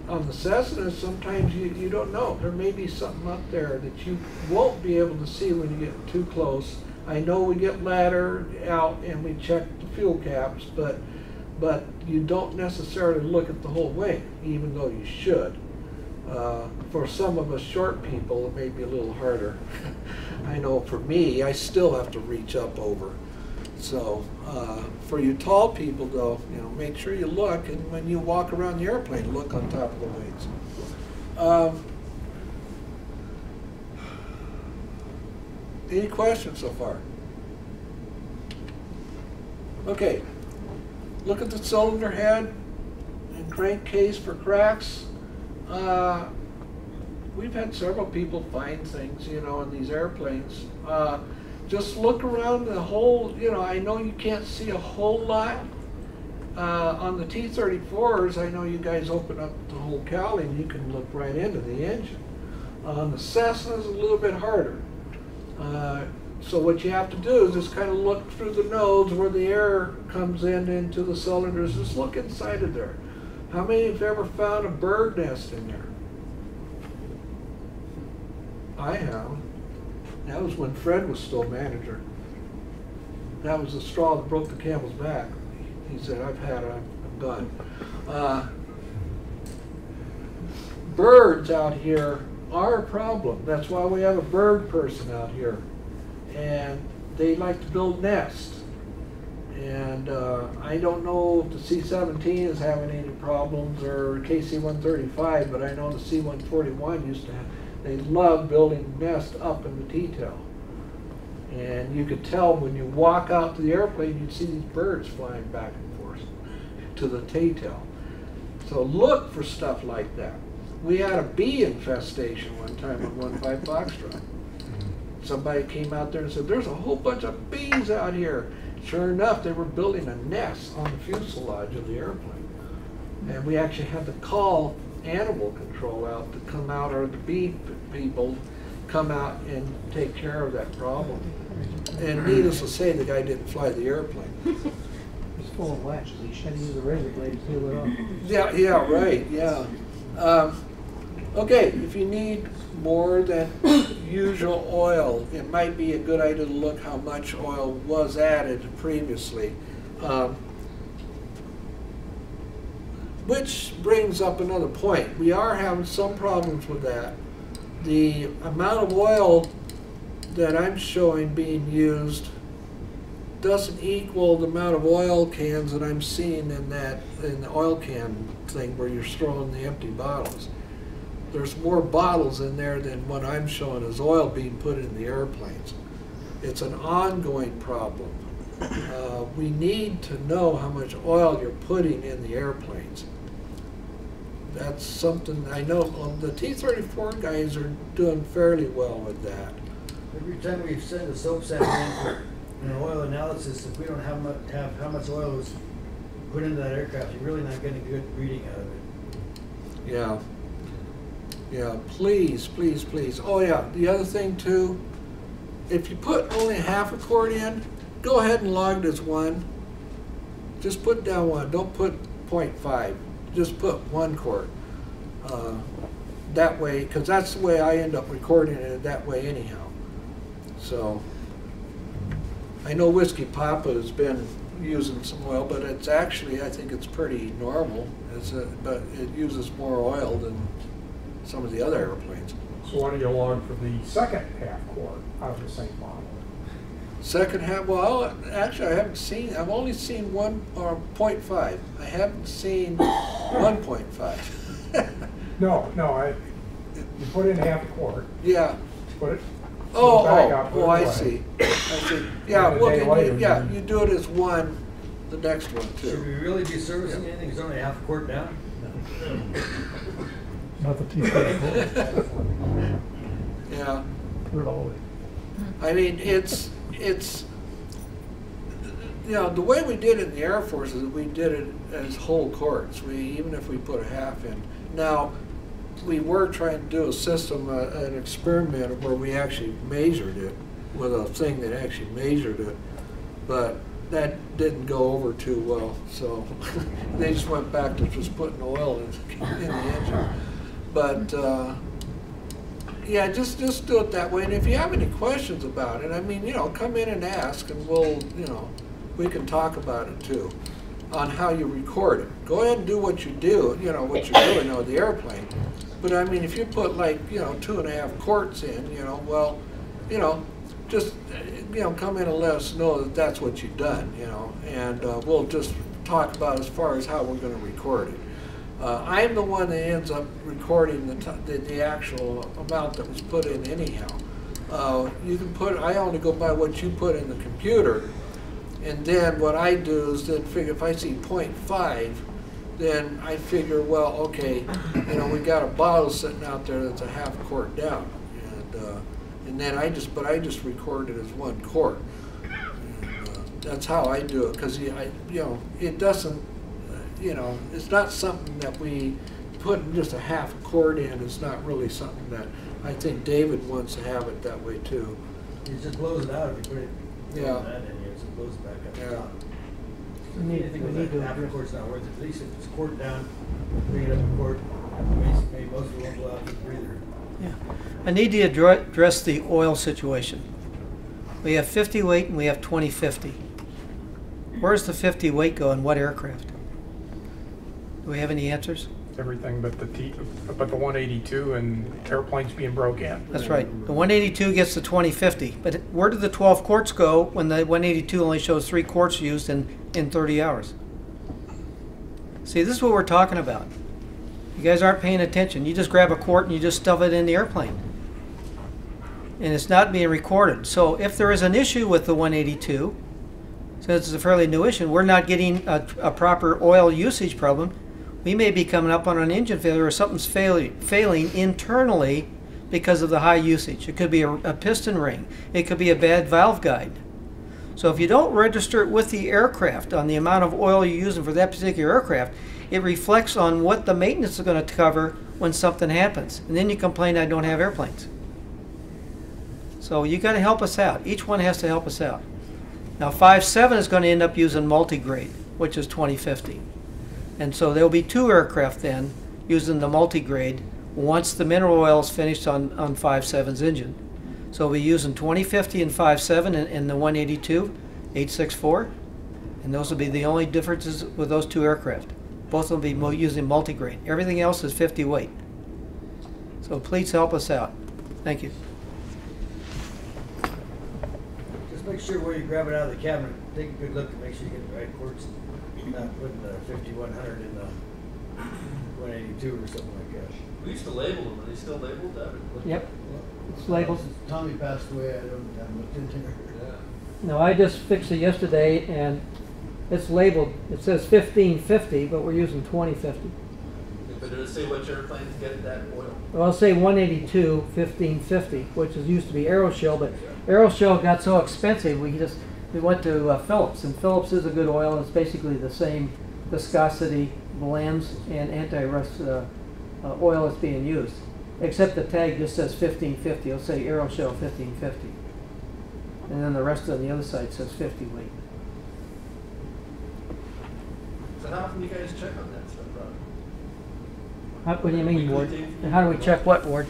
on the Cessnas, sometimes you don't know. There may be something up there that you won't be able to see when you get too close. I know we get ladder out and we check the fuel caps, but you don't necessarily look at the whole wing, even though you should. For some of us short people, it may be a little harder. I know for me, I still have to reach up over. So for you tall people, though, you know, make sure you look, and when you walk around the airplane, look on top of the wings. Any questions so far? Okay, look at the cylinder head and crankcase for cracks. We've had several people find things, you know, in these airplanes. Just look around the whole, you know, I know you can't see a whole lot. On the T-34s, I know you guys open up the whole cowling and you can look right into the engine. On the Cessna's a little bit harder. So what you have to do is just kind of look through the nose where the air comes into the cylinders. Just look inside of there. How many have ever found a bird nest in there? I have. That was when Fred was still manager. That was the straw that broke the camel's back. He said, I've had it, I'm done. Birds out here are a problem. That's why we have a bird person out here. And they like to build nests. And I don't know if the C-17 is having any problems or KC-135, but I know the C-141 used to have, they love building nests up in the T-tail. And you could tell when you walk out to the airplane, you'd see these birds flying back and forth to the T-tail. So look for stuff like that. We had a bee infestation one time on 1-5 Foxtrot. Somebody came out there and said, there's a whole bunch of bees out here. Sure enough, they were building a nest on the fuselage of the airplane. And we actually had to call animal control out to come out, or the bee people come out and take care of that problem. And needless to say, the guy didn't fly the airplane. It's full of wax. You should use a razor blade to peel it off. Yeah, right, yeah. Okay, if you need more than usual oil, it might be a good idea to look how much oil was added previously. Which brings up another point. We are having some problems with that. The amount of oil that I'm showing being used doesn't equal the amount of oil cans that I'm seeing in the oil can thing where you're throwing the empty bottles. There's more bottles in there than what I'm showing as oil being put in the airplanes. It's an ongoing problem. We need to know how much oil you're putting in the airplanes. That's something I know the T-34 guys are doing fairly well with that. Every time we send a soap sample in for an oil analysis, if we don't have how much oil was put into that aircraft, you're really not getting a good reading out of it. Yeah. Yeah, please, please, please. Oh yeah, the other thing too, if you put only half a quart in, go ahead and log it as 1. Just put down 1, don't put 0.5. Just put 1 quart. That way, because that's the way I end up recording it that way anyhow. So, I know Whiskey Papa has been using some oil, but it's actually, I think it's pretty normal. But it uses more oil than some of the other airplanes. So why don't you log for the second half quart out of the same bottle? Second half, well, actually I haven't seen, I've only seen 1 or 0.5. I haven't seen 1.5. No, you put in half a quart. Yeah. Put it. I see. I see. Yeah, And a well, day later, yeah, you do it as 1, the next one too. Should we really be servicing anything that's only half a quart down? Not the T-34. Yeah. Put it all in. I mean, it's you know, the way we did it in the Air Force is we did it as whole quarts. Even if we put a half in. Now, we were trying to do a system, an experiment where we actually measured it with a thing that actually measured it, but that didn't go over too well. So they just went back to just putting oil in the engine. But yeah, just do it that way. And if you have any questions about it, I mean, you know, come in and ask, and we'll, you know, we can talk about it too, on how you record it. Go ahead and do what you do, you know, what you're doing with the airplane. But I mean, if you put like, you know, 2.5 quarts in, you know, well, you know, just, you know, come in and let us know that that's what you've done, you know, and we'll just talk about as far as how we're going to record it. I'm the one that ends up recording the actual amount that was put in anyhow. You can put, I only go by what you put in the computer, and then what I do is then figure if I see 0.5, then I figure, well, okay, you know, we got a bottle sitting out there that's a half quart down, and then I just record it as 1 quart. And, that's how I do it, because you know, it doesn't, you know, it's not something that we put just a half a quart in. It's not really something that I think David wants to have it that way too. It just blows it out if you put it. Yeah. That in here, so it blows it back up. Yeah. I think half a quart's not worth it. At least if it's quart down, bring it up a quart. Maybe most of it won't blow out the breather. Yeah. I need to address the oil situation. We have 50 weight and we have 2050. Where's the 50 weight go and what aircraft? Do we have any answers? Everything but the 182 and airplanes being broke in. That's right. The 182 gets the 2050. But where did the 12 quarts go when the 182 only shows 3 quarts used in 30 hours? See, this is what we're talking about. You guys aren't paying attention. You just grab a quart and you just stuff it in the airplane. And it's not being recorded. So if there is an issue with the 182, since it's a fairly new issue, we're not getting a proper oil usage problem, we may be coming up on an engine failure or something's failing internally because of the high usage. It could be a piston ring. It could be a bad valve guide. So if you don't register it with the aircraft on the amount of oil you're using for that particular aircraft, it reflects on what the maintenance is going to cover when something happens. And then you complain, I don't have airplanes. So you got to help us out. Each one has to help us out. Now 5.7 is going to end up using multigrade, which is 2050. And so there will be 2 aircraft then using the multigrade once the mineral oil is finished on 5.7's engine. So we'll be using 2050 and 5.7 in the 182, 864. And those will be the only differences with those 2 aircraft. Both will be using multigrade. Everything else is 50 weight. So please help us out. Thank you. Just make sure where you grab it out of the cabinet, take a good look and make sure you get the right quarts. Not putting the 5100 in the 182 or something like that. We used to label them. Are they still labeled? Yep. It's labeled. Tommy passed away. I haven't looked into it. Yeah. No, I just fixed it yesterday, and it's labeled. It says 1550, but we're using 2050. But did it say which airplanes get that oil? Well, I'll say 182 1550, which is used to be Aero shell, but Aero shell got so expensive we went to Phillips, and Phillips is a good oil. It's basically the same viscosity, blends, and anti-rust oil that's being used, except the tag just says 1550. It'll say Aero shell 1550, and then the rest on the other side says 50 weight. So how often do you guys check on that stuff, Rob? What do you mean, Weekly Ward? thing? And how do we check what, Ward?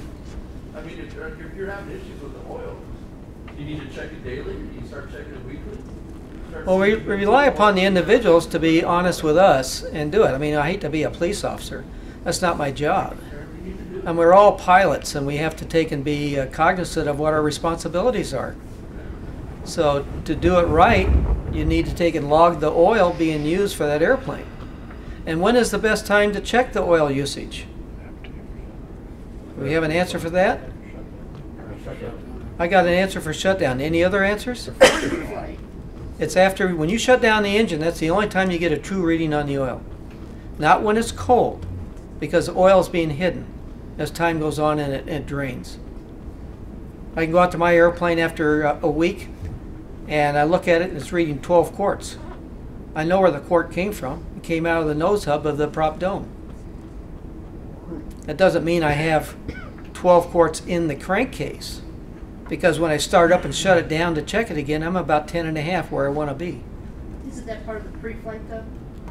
I mean, if you're having issues with the oil, do you need to check it daily, or do you start checking it weekly? Well, we rely upon the individuals to be honest with us and do it. I mean, I hate to be a police officer. That's not my job. And we're all pilots, and we have to take and be cognizant of what our responsibilities are. So to do it right, you need to take and log the oil being used for that airplane. And when is the best time to check the oil usage? Do we have an answer for that? I got an answer for shutdown. Any other answers? It's after, when you shut down the engine, that's the only time you get a true reading on the oil. Not when it's cold, because the oil is being hidden as time goes on and it drains. I can go out to my airplane after a week and I look at it and it's reading 12 quarts. I know where the quart came from. It came out of the nose hub of the prop dome. That doesn't mean I have 12 quarts in the crankcase, because when I start up and shut it down to check it again, I'm about 10.5 where I want to be. Isn't that part of the pre-flight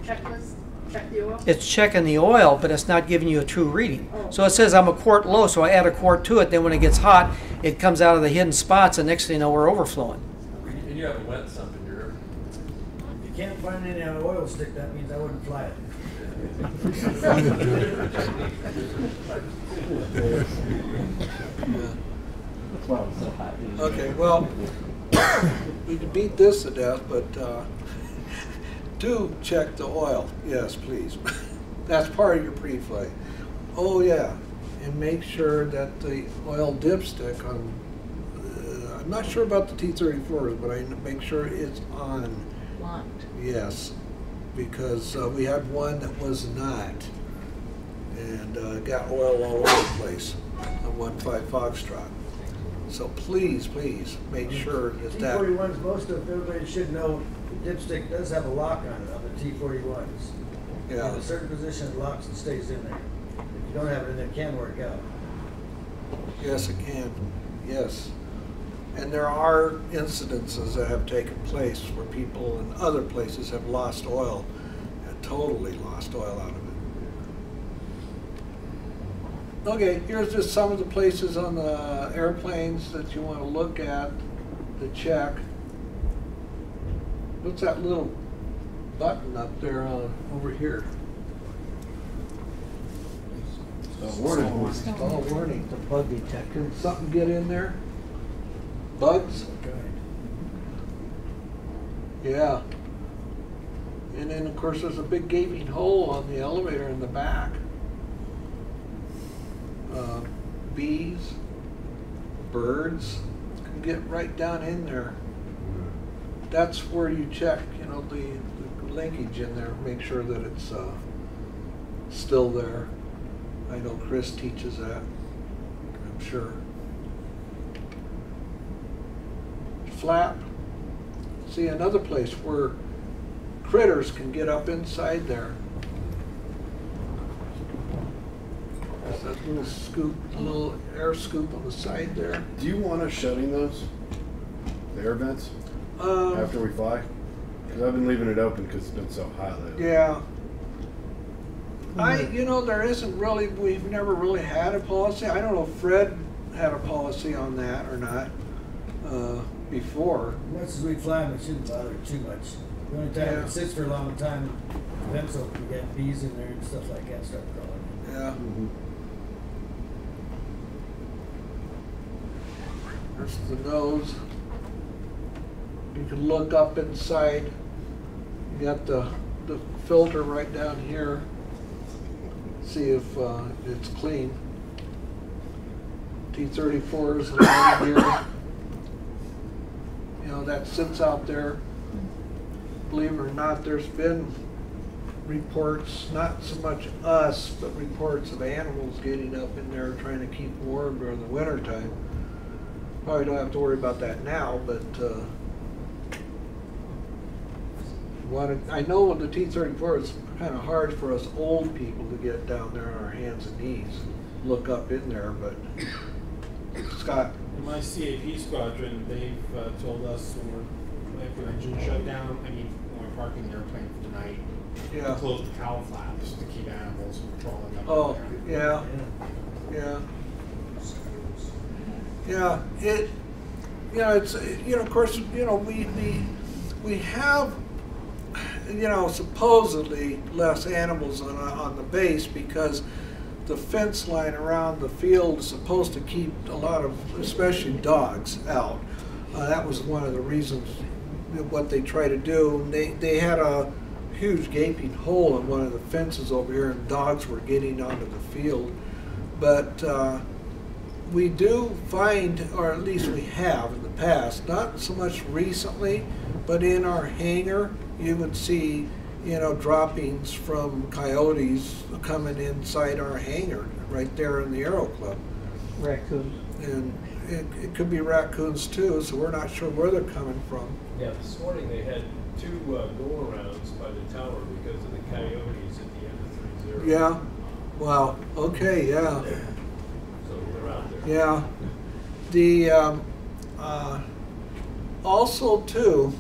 checklist? Check the oil? It's checking the oil, but it's not giving you a true reading. So it says I'm a quart low, so I add a quart to it. Then when it gets hot, it comes out of the hidden spots, and next thing you know, we're overflowing. And you have a wet sump in your If you can't find any on an oil stick, that means I wouldn't fly it. Okay, well, we can beat this to death, but do check the oil. Yes, please. That's part of your pre-flight. Oh yeah, and make sure that the oil dipstick on, I'm not sure about the T-34s, but I make sure it's on. Locked. Yes, because we had one that was not, and got oil all over the place on 15 Foxtrot. So please, please make sure that T-41s, most of everybody should know, the dipstick does have a lock on it on the T-41s. Yeah. In a certain position, it locks and stays in there. If you don't have it in there, it can work out. Yes, it can. Yes. And there are incidences that have taken place where people in other places have lost oil, and totally lost oil out of it. Okay, here's just some of the places on the airplanes that you want to look at to check. What's that little button up there over here? Warning. Oh, warning. The bug detector. Something get in there? Bugs? Yeah. And then, of course, there's a big gaping hole on the elevator in the back. Bees, birds can get right down in there. That's where you check, you know, the linkage in there, make sure that it's still there. I know Chris teaches that, I'm sure. Flap. See, another place where critters can get up inside there. There's that little scoop, little air scoop on the side there. Do you want us shutting those? The air vents? After we fly? Because I've been leaving it open because it's been so hot lately. Yeah. You know, there isn't really, we've never really had a policy. I don't know if Fred had a policy on that or not before. As much as we fly them, it shouldn't bother too much. The only time it sits for a long time, the vents open, we get bees in there and stuff like that start crawling. Yeah. Mm-hmm. There's the nose. can look up inside. You got the filter right down here. See if it's clean. T-34 is around here. You know, that sits out there. Believe it or not, there's been reports, not so much us, but reports of animals getting up in there trying to keep warm during the winter time. Probably don't have to worry about that now, but I know the T-34 is kind of hard for us old people to get down there on our hands and knees, look up in there, but Scott. In my CAP squadron, they've told us when we're engine shut down, when we're parking the airplane for the night, Yeah. close the cowl flaps to keep animals from crawling up. Oh, in there. yeah, yeah. It, you know, it's, you know, of course, you know, we have, you know, supposedly less animals on the base because the fence line around the field is supposed to keep a lot of, especially dogs, out. That was one of the reasons what they try to do. They had a huge gaping hole in one of the fences over here, and dogs were getting onto the field. But we do find, or at least we have in the past, not so much recently, but in our hangar, you would see, you know, droppings from coyotes coming inside our hangar, right there in the Aero Club. Raccoons. And it could be raccoons too, so we're not sure where they're coming from. Yeah, this morning they had 2 go-arounds by the tower because of the coyotes at the end of 3-0. Yeah. Wow. Okay. Yeah. So they're out there. Yeah. The also too,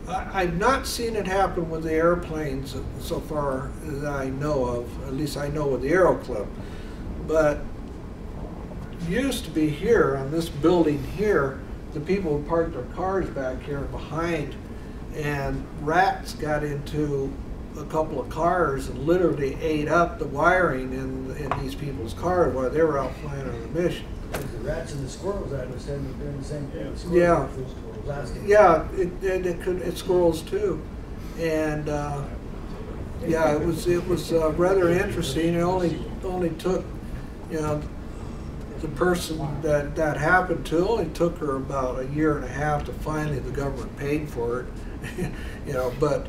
I've not seen it happen with the airplanes so far that I know of. At least I know with the Aero Club, but used to be here on this building here, the people who parked their cars back here behind, and rats got into a couple of cars and literally ate up the wiring in these people's cars while they were out flying on a mission. The rats and the squirrels, I understand, were doing the same thing. The squirrels Yeah. were squirrels, asking. Yeah, it's squirrels too, and yeah, it was rather interesting. It only took, you know, the person that happened to only took her about 1.5 years to finally the government paid for it, you know. But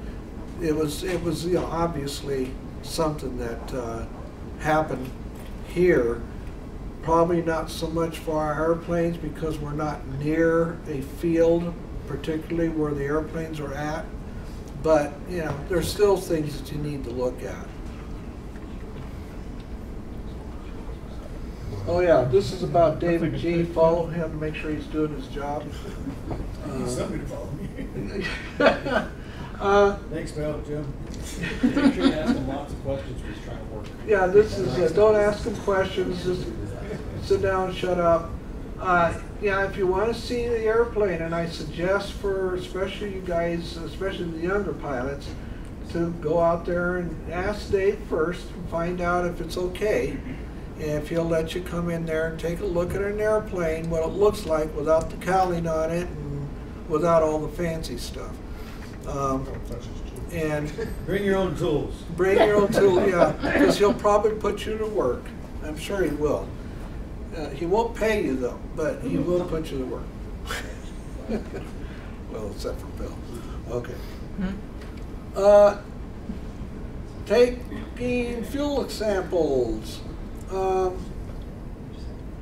it was you know, obviously something that happened here. Probably not so much for our airplanes because we're not near a field, particularly where the airplanes are at. But you know, there's still things that you need to look at. Oh yeah, this is about David G. Follow him to make sure he's doing his job. Somebody to follow me. Thanks, pal, Jim. Make sure you ask him lots of questions when he's trying to work. Yeah, this is, don't ask him questions, just sit down, shut up. Yeah, if you want to see the airplane, and I suggest for especially you guys, especially the younger pilots, to go out there and ask Dave first and find out if it's okay. And if he'll let you come in there and take a look at an airplane, what it looks like without the cowling on it and without all the fancy stuff. And bring your own tools. Bring your own tool, yeah, because he'll probably put you to work. I'm sure he will. He won't pay you though, but he will put you to work. Well, except for Bill. Okay. Taking fuel samples. Of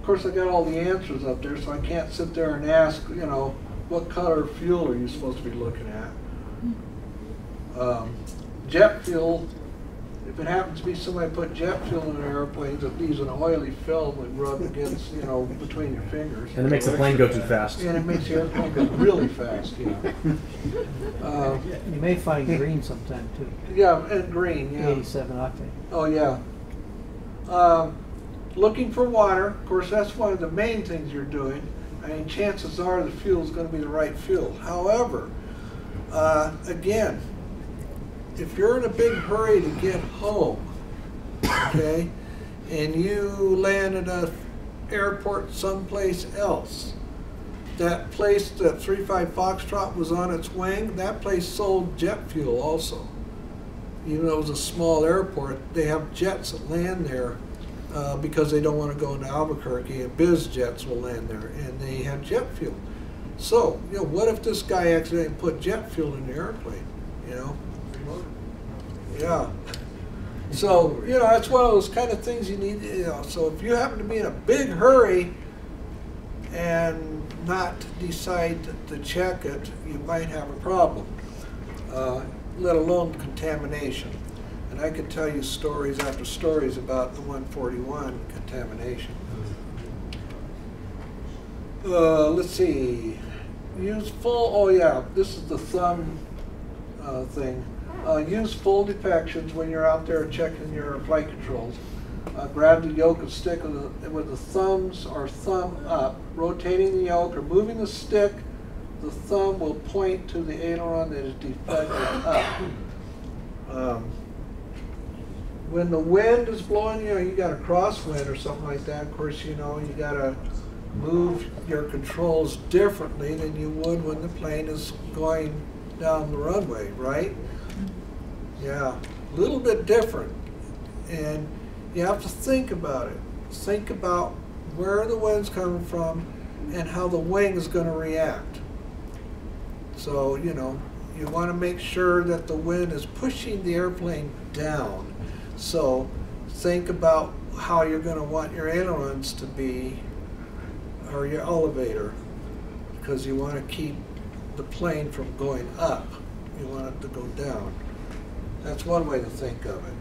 course, I got all the answers up there, so I can't sit there and ask, you know, what color fuel are you supposed to be looking at? Jet fuel, if it happens to be somebody put jet fuel in their airplanes, it leaves an oily film and rub against, you know, between your fingers. And it makes the plane go too fast. And it makes the airplane go really fast, yeah. You may find green sometime too. Yeah, and green, yeah. 87 octane. Oh, yeah. Looking for water, of course, that's one of the main things you're doing. I mean, chances are the fuel is going to be the right fuel. However, again, if you're in a big hurry to get home, okay, and you land at an airport someplace else, that place that 35 Foxtrot was on its wing, that place sold jet fuel also. Even though it was a small airport, they have jets that land there because they don't want to go into Albuquerque, and biz jets will land there, and they have jet fuel. So, you know, what if this guy accidentally put jet fuel in the airplane, you know? Yeah. So, you know, that's one of those kind of things you need, you know, so if you happen to be in a big hurry and not decide to check it, you might have a problem, let alone contamination. And I could tell you stories after stories about the 141 contamination. Let's see. Use full, oh yeah, this is the thumb thing. Use full defections when you're out there checking your flight controls. Grab the yoke and stick with the thumbs or thumb up. Rotating the yoke or moving the stick, the thumb will point to the aileron that is defected up. When the wind is blowing, you know, you got a crosswind or something like that, of course, you know, you got to move your controls differently than you would when the plane is going down the runway, right? Yeah, a little bit different. And you have to think about it. Think about where the wind's coming from and how the wing is going to react. So, you know, you want to make sure that the wind is pushing the airplane down. So think about how you're going to want your ailerons to be, or your elevator, because you want to keep the plane from going up. You want it to go down. That's one way to think of it.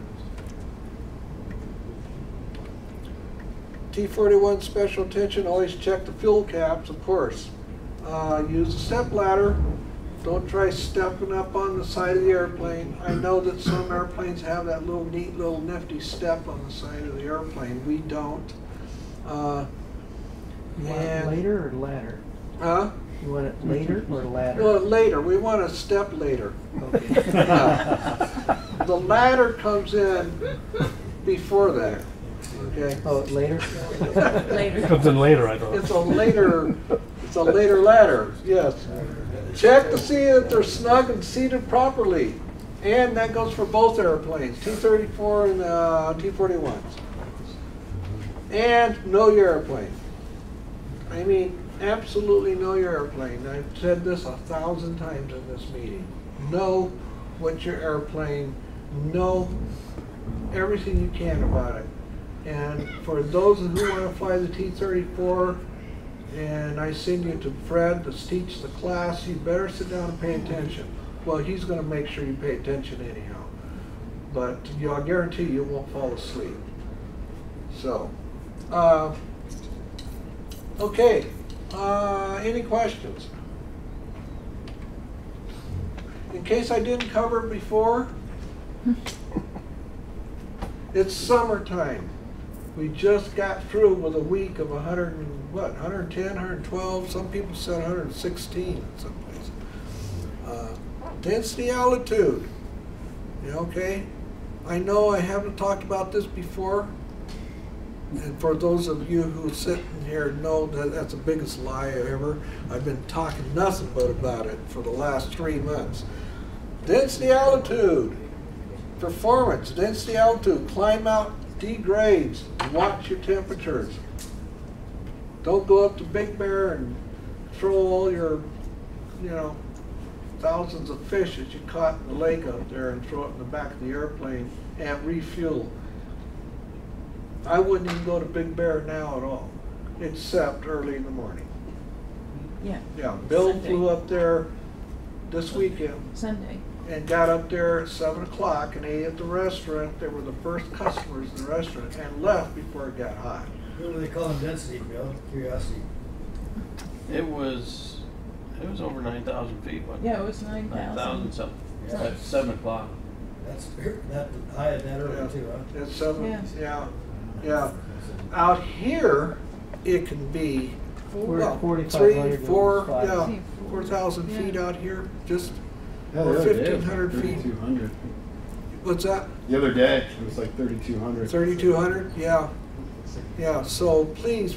T-41 special attention, always check the fuel caps, of course. Use a step ladder. Don't try stepping up on the side of the airplane. I know that some airplanes have that little neat little nifty step on the side of the airplane. We don't. You want it later or ladder? Huh? You want it later or ladder? Well, later. We want a step later. Okay. The ladder comes in before that. Okay. Oh, later? Later. Comes in later, I thought. It's a later ladder, yes. Check to see that they're snug and seated properly. And that goes for both airplanes, T-34 and T-41s. And know your airplane. I mean, absolutely know your airplane. I've said this 1,000 times in this meeting. Know what your airplane, know everything you can about it. And for those who want to fly the T-34, and I send you to Fred to teach the class, you better sit down and pay attention. Well, he's going to make sure you pay attention anyhow. But I guarantee you won't fall asleep. So, okay. Any questions? In case I didn't cover it before, it's summertime. We just got through with a week of 110, 112, some people said 116 in some places. Density altitude, okay? I know I haven't talked about this before, and for those of you who sit in here know that that's the biggest lie ever. I've been talking nothing but about it for the last 3 months. Density altitude, performance, density altitude, climb out, degrades, watch your temperatures. Don't go up to Big Bear and throw all your, thousands of fish that you caught in the lake up there and throw it in the back of the airplane and refuel. I wouldn't even go to Big Bear now at all, except early in the morning. Yeah. Yeah, Bill Sunday. flew up there this weekend. Sunday. And got up there at 7 o'clock and ate at the restaurant. They were the first customers in the restaurant and left before it got hot. What do they call them density, Bill? Curiosity. It was over 9,000 feet. Wasn't it? Yeah, it was 9,000. 9,000 something. Yeah. At 7 o'clock. That's that high and that early too, huh? At 7, Yeah. yeah. Out here, it can be We're at 3, 4,500 4, five. yeah, 4,000 Yeah. feet out here, just Yeah, or the other day it was 1,500 like feet. 3,200. What's that? The other day it was like 3,200. 3,200, yeah. Yeah, so please,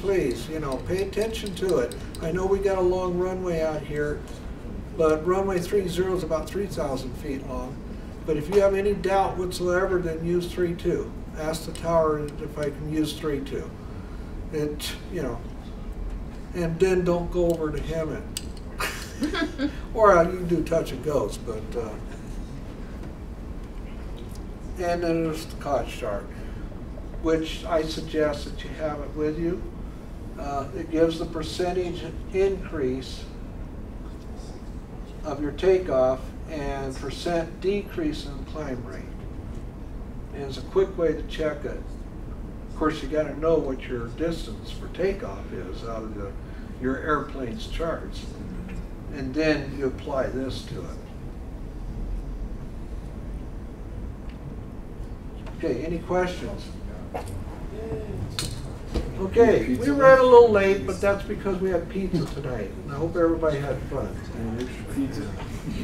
you know, pay attention to it. I know we got a long runway out here, but runway 30 is about 3,000 feet long. But if you have any doubt whatsoever, then use 32. Ask the tower if I can use 32. It, you know, and then don't go over to Hammond. Or you can do touch and goes, but and then there's the Koch chart, which I suggest that you have it with you. It gives the percentage increase of your takeoff and percent decrease in climb rate. And it's a quick way to check it. Of course, you got to know what your distance for takeoff is out of your airplane's charts. And then you apply this to it. Okay, any questions? Okay, we ran a little late, but that's because we had pizza tonight. And I hope everybody had fun. Pizza.